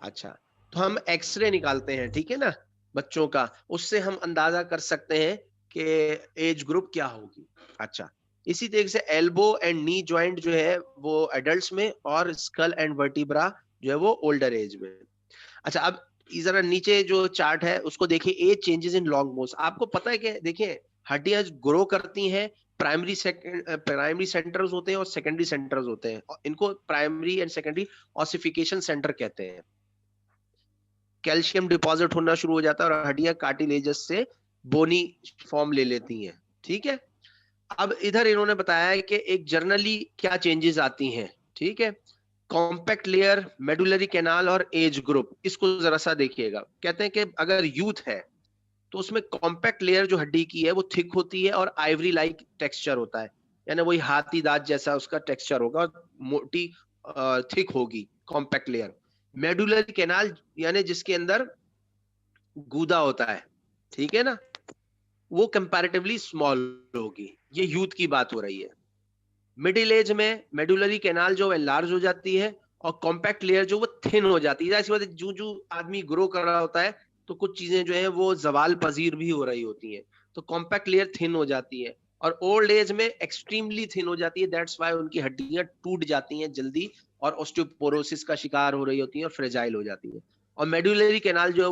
अच्छा, तो हम एक्सरे निकालते हैं, ठीक है ना, बच्चों का, उससे हम अंदाजा कर सकते हैं कि एज ग्रुप क्या होगी। अच्छा, इसी तरीके से एल्बो एंड नी जॉइंट जो है वो एडल्ट्स में, और स्कल एंड वर्टिब्रा जो है वो ओल्डर एज में। अच्छा, अब जरा नीचे जो चार्ट है उसको देखिए, age changes in long bones. आपको पता है कि देखिए हड्डियां ग्रो करती हैं, प्राइमरी सेंटर्स होते हैं और सेकेंडरी सेंटर्स होते हैं, और इनको primary and secondary ossification centre कहते हैं। कैल्शियम डिपॉजिट होना शुरू हो जाता है और हड्डियां कार्टिलेजस से बोनी फॉर्म ले लेती हैं, ठीक है। अब इधर इन्होंने बताया है कि एक जर्नली क्या चेंजेस आती हैं, ठीक है। कॉम्पैक्ट लेयर, मेडुलरी कैनाल और एज ग्रुप, इसको जरा सा देखिएगा। कहते हैं कि अगर यूथ है तो उसमें कॉम्पैक्ट लेयर जो हड्डी की है वो थिक होती है और आइवरी लाइक टेक्सचर होता है, यानी वही हाथी दांत जैसा उसका टेक्सचर होगा और मोटी थिक होगी कॉम्पैक्ट लेयर। मेडुलरी कैनाल यानी जिसके अंदर गूदा होता है, ठीक है ना, वो कंपैरेटिवली स्मॉल होगी। ये यूथ की बात हो रही है। मिडिल एज में मेडुलरी कैनाल जो है लार्ज हो जाती है और कॉम्पैक्ट लेयर जो वो थिन हो जाती है। ऐसी बात है, जो जो आदमी ग्रो कर रहा होता है तो कुछ चीजें जो है वो जवाल पजीर भी हो रही होती हैं, तो कॉम्पैक्ट लेयर थिन हो जाती है। और ओल्ड एज में एक्सट्रीमली थिन हो जाती है, दैट्स वाई उनकी हड्डियां टूट जाती हैं जल्दी और ऑस्टियोपोरोसिस का शिकार हो रही होती हैं और फ्रेजाइल हो जाती है। और मेडुलरी कैनाल जो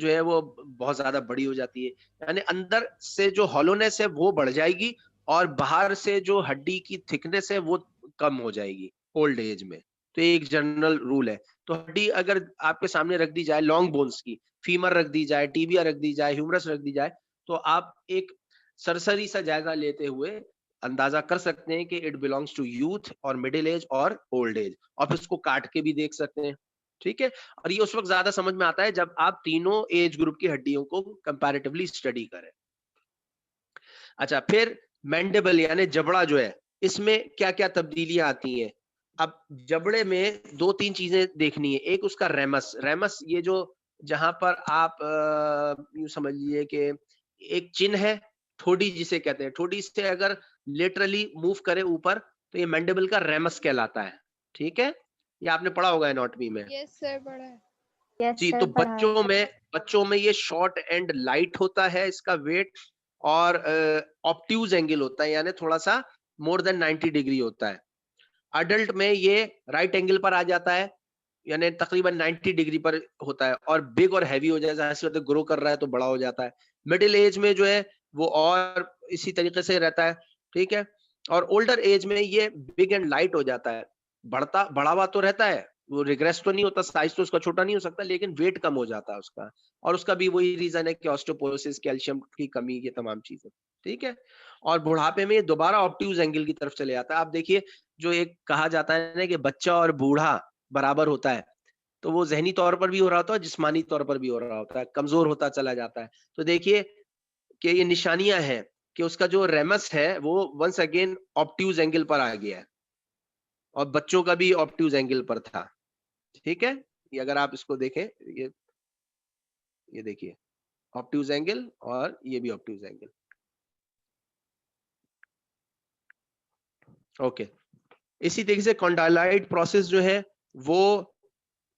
है वो बहुत ज्यादा बड़ी हो जाती है, यानी अंदर से जो हॉलोनेस है वो बढ़ जाएगी और बाहर से जो हड्डी की थिकनेस है वो कम हो जाएगी ओल्ड एज में। तो ये एक जनरल रूल है। तो हड्डी अगर आपके सामने रख दी जाए लॉन्ग बोन्स की, फीमर रख दी जाए, टीबिया रख दी जाए, ह्यूमरस रख दी जाए, तो आप एक सरसरी सा जायजा लेते हुए अंदाजा कर सकते हैं कि इट बिलोंग्स टू यूथ और मिडिल एज और ओल्ड एज, और फिर उसको काट के भी देख सकते हैं, ठीक है। और ये उस वक्त ज्यादा समझ में आता है जब आप तीनों एज ग्रुप की हड्डियों को कंपैरेटिवली स्टडी करें। अच्छा, फिर मैंडिबल यानी जबड़ा जो है, इसमें क्या क्या तब्दीलियां आती हैं। अब जबड़े में दो तीन चीजें देखनी है। एक उसका रेमस, रेमस ये जो जहां पर आप यूं समझ लीजिए कि एक चिन्ह है, ठोडी जिसे कहते हैं, ठोडी से अगर लेटरली मूव करे ऊपर तो ये मैंडिबल का रेमस कहलाता है, ठीक है। ये आपने पढ़ा होगा एनाटॉमी में। यस सर, पढ़ा है। यस जी, तो सर, पढ़ा है। बच्चों में ये शॉर्ट एंड लाइट होता है इसका वेट, और ऑब्ट्यूज एंगल होता है, यानी थोड़ा सा मोर देन 90 डिग्री होता है। अडल्ट में ये राइट एंगल पर आ जाता है, यानी तकरीबन 90 डिग्री पर होता है, और बिग और हैवी हो जाता है, ऐसे होता है ग्रो कर रहा है तो बड़ा हो जाता है। मिडिल एज में जो है वो और इसी तरीके से रहता है, ठीक है। और ओल्डर एज में ये बिग एंड लाइट हो जाता है, बढ़ा हुआ तो रहता है, वो रिग्रेस तो नहीं होता, साइज तो उसका छोटा नहीं हो सकता, लेकिन वेट कम हो जाता है उसका। और उसका भी वही रीजन है कि ऑस्टियोपोरोसिस, कैल्शियम की कमी, ये तमाम चीजें, ठीक है। और बुढ़ापे में ये दोबारा ऑब्ट्यूज एंगल की तरफ चले जाता है। आप देखिए, जो एक कहा जाता है ना कि बच्चा और बूढ़ा बराबर होता है, तो वो ज़हनी तौर पर भी हो रहा होता है, जिस्मानी तौर पर भी हो रहा होता है, कमज़ोर होता चला जाता है। तो देखिए कि ये निशानियाँ हैं कि उसका जो रेमस है वो वन्स अगेन ऑब्ट्यूज एंगल पर आ गया है, और बच्चों का भी ऑब्ट्यूज एंगल पर था, ठीक है? ये अगर आप इसको देखें, ये देखिए ऑब्ट्यूज एंगल और ये भी ऑब्ट्यूज एंगल। ओके। इसी तरीके से कॉन्डाइलाइट प्रोसेस जो है वो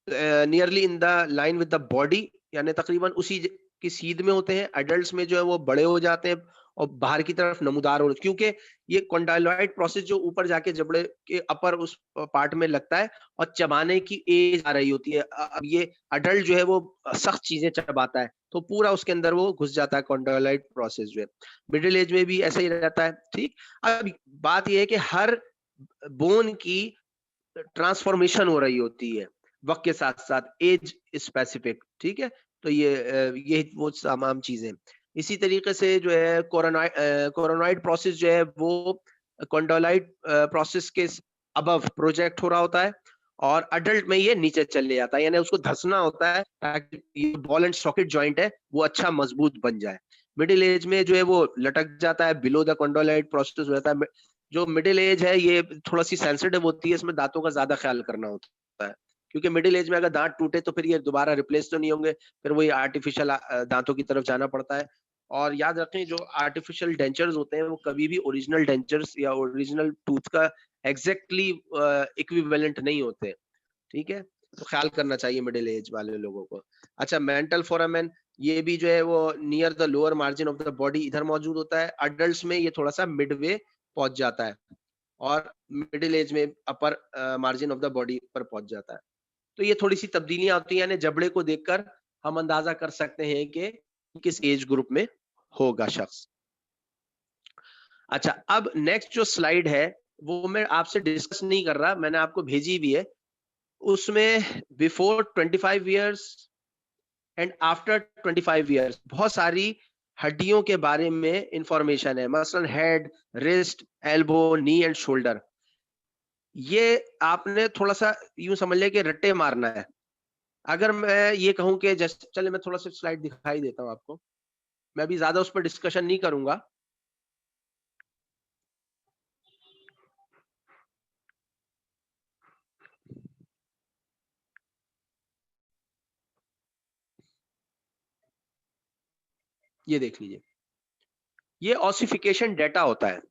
nearly in the line with the body, यानी तकरीबन उसी की सीध में होते हैं। एडल्ट्स में जो है वो बड़े हो जाते हैं और बाहर की तरफ नमूदार हो, क्योंकि ये कॉन्डाइलॉइड प्रोसेस जो ऊपर जाके जबड़े के अपर उस पार्ट में लगता है और चबाने की एज आ रही होती है। अब ये अडल्ट जो है वो सख्त चीजें चबाता है तो पूरा उसके अंदर वो घुस जाता है कॉन्डाइलॉइड प्रोसेस जो है। मिडिल एज में भी ऐसा ही रहता है, ठीक। अब बात ये है कि हर बोन की ट्रांसफॉर्मेशन हो रही होती है वक्त के साथ साथ, एज स्पेसिफिक, ठीक है। तो ये वो तमाम चीजें। इसी तरीके से जो है कोरोनॉइड प्रोसेस जो है वो कॉन्डोलाइट प्रोसेस के अबव प्रोजेक्ट हो रहा होता है, और अडल्ट में ये नीचे चले जाता है, यानी उसको धंसना होता है ताकि ये बॉल एंड सॉकेट जॉइंट है वो अच्छा मजबूत बन जाए। मिडिल एज में जो है वो लटक जाता है, बिलो द कॉन्डोलाइट प्रोसेस हो जाता है। जो मिडिल एज है ये थोड़ा सी सेंसिटिव होती है, इसमें दांतों का ज्यादा ख्याल करना होता है, क्योंकि मिडिल एज में अगर दांत टूटे तो फिर ये दोबारा रिप्लेस तो नहीं होंगे, फिर वही आर्टिफिशियल दांतों की तरफ जाना पड़ता है। और याद रखें, जो आर्टिफिशियल डेंचर्स होते हैं वो कभी भी ओरिजिनल डेंचर्स या ओरिजिनल टूथ का एग्जैक्टली इक्विवेलेंट नहीं होते, ठीक है। तो ख्याल करना चाहिए मिडिल एज वाले लोगों को। अच्छा, मेंटल फोरामेन ये भी जो है वो near the lower margin of the body इधर मौजूद होता है। अडल्ट्स में ये थोड़ा सा मिडवे पहुंच जाता है और मिडिल एज में अपर मार्जिन ऑफ द बॉडी पर पहुंच जाता है। तो ये थोड़ी सी तब्दीलियां होती हैं, यानी जबड़े को देखकर हम अंदाजा कर सकते हैं कि किस एज ग्रुप में होगा शख्स। अच्छा, अब नेक्स्ट जो स्लाइड है वो मैं आपसे डिस्कस नहीं कर रहा, मैंने आपको भेजी भी है। उसमें before 25 years and after 25 years बहुत सारी हड्डियों के बारे में इंफॉर्मेशन है, मसलन head, wrist, elbow, knee and shoulder. ये आपने थोड़ा सा यूं समझ लिया कि रट्टे मारना है। अगर मैं ये कहूं कि जैसे, चले मैं थोड़ा सा स्लाइड दिखाई देता हूं आपको, मैं भी ज्यादा उस पर डिस्कशन नहीं करूंगा। ये देख लीजिए, ये ऑसिफिकेशन डेटा होता है।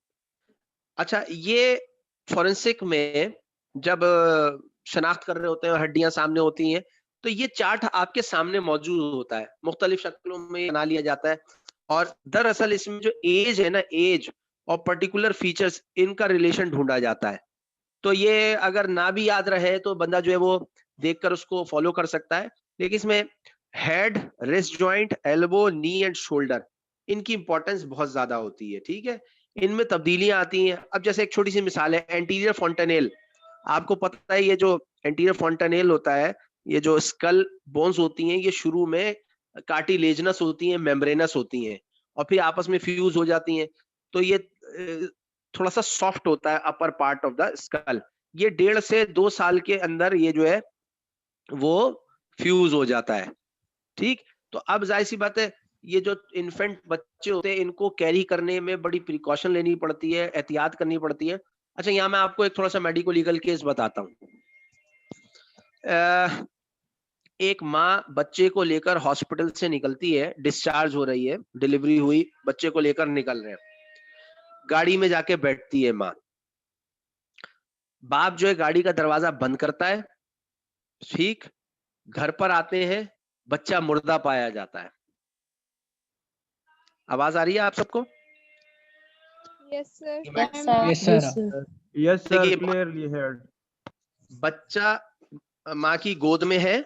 अच्छा, ये फॉरेंसिक में जब शनाख्त कर रहे होते हैं, हड्डियां सामने होती हैं, तो ये चार्ट आपके सामने मौजूद होता है, मुख्तलिफ शक्लों में बना लिया जाता है। और दरअसल इसमें जो एज है ना, एज और पर्टिकुलर फीचर्स, इनका रिलेशन ढूंढा जाता है। तो ये अगर ना भी याद रहे तो बंदा जो है वो देखकर उसको फॉलो कर सकता है। लेकिन इसमें head, wrist joint, elbow, knee and shoulder, इनकी इंपॉर्टेंस बहुत ज्यादा होती है। ठीक है, इनमें तब्दीलियां आती हैं। अब जैसे एक छोटी सी मिसाल है, एंटीरियर फॉन्टेनेल। आपको पता है ये जो एंटीरियर फॉन्टेनेल होता है, ये जो स्कल बोन्स होती हैं, ये शुरू में कार्टिलेजनस होती हैं, मेम्ब्रेनस होती हैं, और फिर आपस में फ्यूज हो जाती हैं। तो ये थोड़ा सा सॉफ्ट होता है upper part of the skull. ये 1.5 से 2 साल के अंदर ये जो है वो फ्यूज हो जाता है। ठीक, तो अब जाहिर सी बात है, ये जो इन्फेंट बच्चे होते हैं, इनको कैरी करने में बड़ी प्रिकॉशन लेनी पड़ती है, एहतियात करनी पड़ती है। अच्छा, यहाँ मैं आपको एक थोड़ा सा मेडिको लीगल केस बताता हूँ। एक माँ बच्चे को लेकर हॉस्पिटल से निकलती है, डिस्चार्ज हो रही है, डिलीवरी हुई, बच्चे को लेकर निकल रहे हैं, गाड़ी में जाके बैठती है माँ। बाप जो है गाड़ी का दरवाजा बंद करता है। ठीक, घर पर आते हैं, बच्चा मुर्दा पाया जाता है। आवाज आ रही है आप सबको? Yes, sir. Yes, sir. Yes, sir. देखिए, Clearly heard. बच्चा माँ की गोद में है,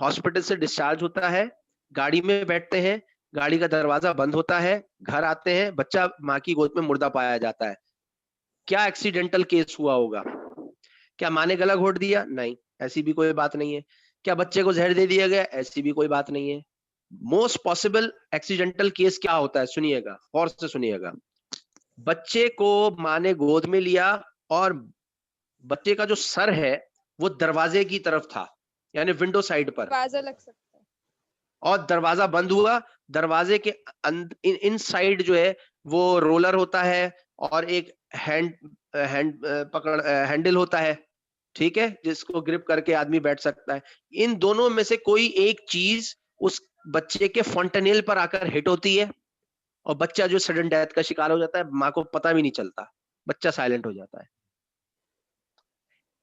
हॉस्पिटल से डिस्चार्ज होता है, गाड़ी में बैठते हैं, गाड़ी का दरवाजा बंद होता है, घर आते हैं, बच्चा माँ की गोद में मुर्दा पाया जाता है। क्या एक्सीडेंटल केस हुआ होगा? क्या माँ ने गला घोट दिया? नहीं, ऐसी भी कोई बात नहीं है। क्या बच्चे को जहर दे दिया गया? ऐसी भी कोई बात नहीं है। मोस्ट पॉसिबल एक्सीडेंटल केस क्या होता है? सुनिएगा, गौर से सुनिएगा। बच्चे को माँ ने गोद में लिया और बच्चे का जो सर है वो दरवाजे की तरफ था, यानी विंडो साइड पर, दरवाजा लग सकता है, और दरवाजा बंद हुआ। दरवाजे के इन साइड जो है वो रोलर होता है और एक हैंडल होता है। ठीक है, जिसको ग्रिप करके आदमी बैठ सकता है। इन दोनों में से कोई एक चीज उस बच्चे के फॉन्टेनेल पर आकर हिट होती है और बच्चा जो सडन डेथ का शिकार हो जाता है, माँ को पता भी नहीं चलता, बच्चा साइलेंट हो जाता है।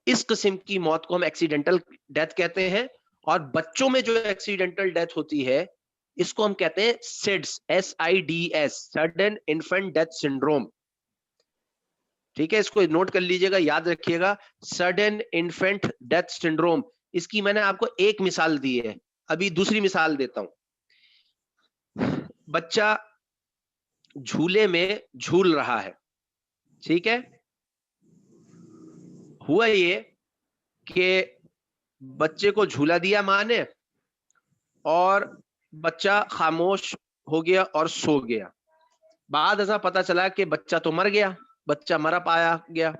इस किस्म की मौत को हम एक्सीडेंटल डेथ कहते हैं। और बच्चों में जो एक्सीडेंटल डेथ होती है, इसको हम कहते हैं SIDS, SIDS, sudden infant death syndrome. ठीक है, इसको नोट कर लीजिएगा, याद रखिएगा, सडन इन्फेंट डेथ सिंड्रोम। इसकी मैंने आपको एक मिसाल दी है, अभी दूसरी मिसाल देता हूं। बच्चा झूले में झूल रहा है, ठीक है, हुआ ये कि बच्चे को झूला दिया माँ ने और बच्चा खामोश हो गया और सो गया। बाद ऐसा पता चला कि बच्चा तो मर गया, बच्चा मरा पाया गया।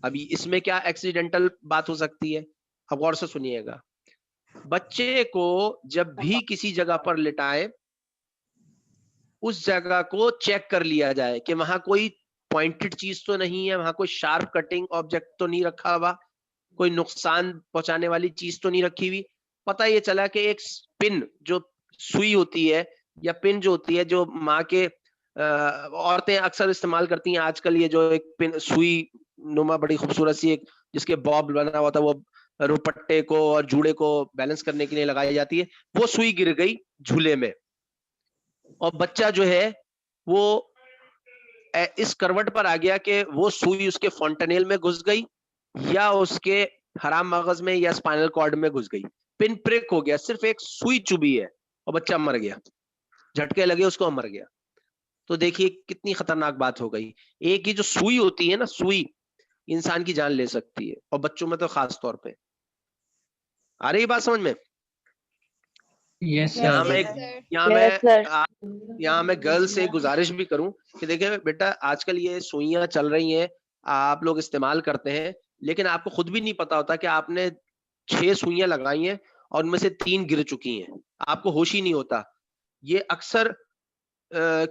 अभी इसमें क्या एक्सीडेंटल बात हो सकती है? अब गौर से सुनिएगा। बच्चे को जब भी किसी जगह पर लिटाएं, उस जगह को चेक कर लिया जाए कि वहां कोई पॉइंटेड चीज तो नहीं है, वहां कोई शार्प कटिंग ऑब्जेक्ट तो नहीं रखा हुआ, कोई नुकसान पहुंचाने वाली चीज तो नहीं रखी हुई। पता ये चला कि एक पिन, जो सुई होती है या पिन जो होती है, जो माँ के औरतें अक्सर इस्तेमाल करती हैं आजकल, ये जो एक पिन सुई नुमा बड़ी खूबसूरत सी एक जिसके बॉब बना हुआ था, वो रुपट्टे को और जूड़े को बैलेंस करने के लिए लगाई जाती है, वो सुई गिर गई झूले में और बच्चा जो है वो इस करवट पर आ गया कि वो सुई उसके फॉन्टेनेल में घुस गई या उसके हराम मगज में या स्पाइनल कॉर्ड में घुस गई, पिन प्रिक हो गया, सिर्फ एक सुई चुभी है और बच्चा मर गया, झटके लगे उसको, मर गया। तो देखिए कितनी खतरनाक बात हो गई। एक ही जो सुई होती है ना, सुई इंसान की जान ले सकती है, और बच्चों में तो खास तौर पे। आ रही बात समझ में? यस यहाँ सर। मैं यहाँ मैं यहाँ मैं गर्ल से गुजारिश भी करूं कि देखिए बेटा, आजकल ये सुइयां चल रही हैं, आप लोग इस्तेमाल करते हैं, लेकिन आपको खुद भी नहीं पता होता कि आपने 6 सुइयां लगाई हैं और उनमें से 3 गिर चुकी हैं, आपको होश ही नहीं होता। ये अक्सर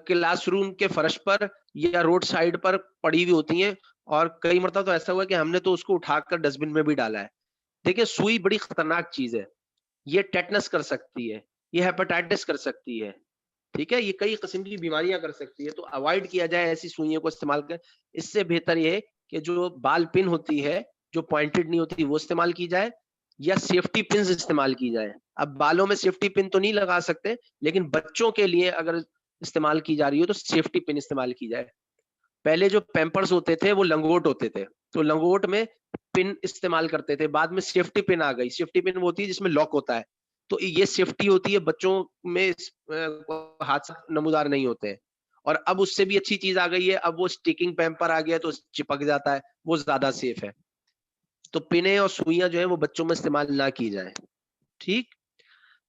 क्लासरूम के फर्श पर या रोड साइड पर पड़ी हुई होती हैं, और कई मरतबा तो ऐसा हुआ कि हमने तो उसको उठाकर डस्टबिन में भी डाला है। देखिए सुई बड़ी खतरनाक चीज है, ये टेटनस कर सकती है, ये हेपेटाइटिस कर सकती है, ठीक है, ये कई किस्म की बीमारियां कर सकती है। तो अवॉइड किया जाए ऐसी सुइयों को इस्तेमाल कर। इससे बेहतर ये है कि जो बाल पिन होती है, जो पॉइंटेड नहीं होती, वो इस्तेमाल की जाए, या सेफ्टी पिन इस्तेमाल की जाए। अब बालों में सेफ्टी पिन तो नहीं लगा सकते, लेकिन बच्चों के लिए अगर इस्तेमाल की जा रही हो तो सेफ्टी पिन इस्तेमाल की जाए। पहले जो पैम्पर्स होते थे वो लंगोट होते थे, तो लंगोट में पिन इस्तेमाल करते थे, बाद में सेफ्टी पिन आ गई। सेफ्टी पिन वो होती है जिसमें लॉक होता है, तो ये सेफ्टी होती है, बच्चों में हादसा नमूदार नहीं होते हैं। और अब उससे भी अच्छी चीज आ गई है, अब वो स्टिकिंग पैम्पर आ गया, तो चिपक जाता है, वो ज्यादा सेफ है। तो पिने और सुइयां जो है वो बच्चों में इस्तेमाल ना की जाए, ठीक।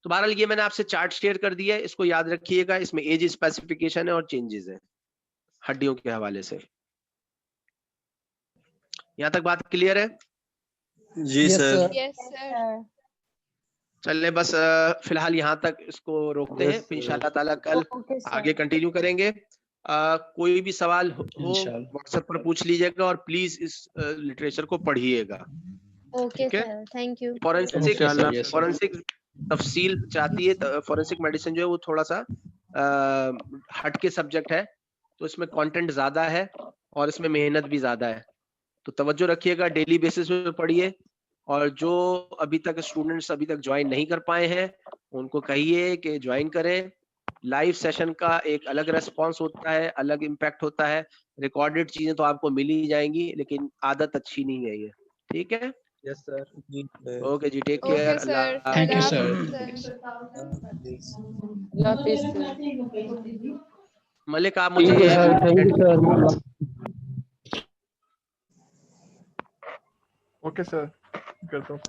तो बहरहाल ये मैंने आपसे चार्ट शेयर कर दिया है, इसको याद रखिएगा, इसमें एज स्पेसिफिकेशन है और चेंजेस है हड्डियों के हवाले से। यहाँ तक बात क्लियर है? जी सर। Yes, sir. चलिए बस फिलहाल यहाँ तक इसको रोकते हैं, फिर इंशाल्लाह ताला कल आगे कंटिन्यू करेंगे। कोई भी सवाल हो व्हाट्सएप पर पूछ लीजिएगा, और प्लीज इस लिटरेचर को पढ़िएगा। Okay, ठीक है? sir. Thank you. फॉरेंसिक तफसील चाहती है, फॉरेंसिक मेडिसिन जो है वो थोड़ा सा हट के सब्जेक्ट है, तो इसमें कंटेंट ज्यादा है और इसमें मेहनत भी ज्यादा है, तो तवज्जो रखिएगा, डेली बेसिस पे पढ़िए। और जो अभी तक स्टूडेंट्स अभी तक ज्वाइन नहीं कर पाए हैं, उनको कहिए कि ज्वाइन करें। लाइव सेशन का एक अलग रेस्पॉन्स होता है, अलग इम्पैक्ट होता है। रिकॉर्डेड चीजें तो आपको मिल ही जाएंगी, लेकिन आदत अच्छी नहीं है ये, ठीक है? Yes sir. ओके जी, take Okay, care. sir. Thank you, sir. Malik आप मुझे ओके सर, करता हूँ।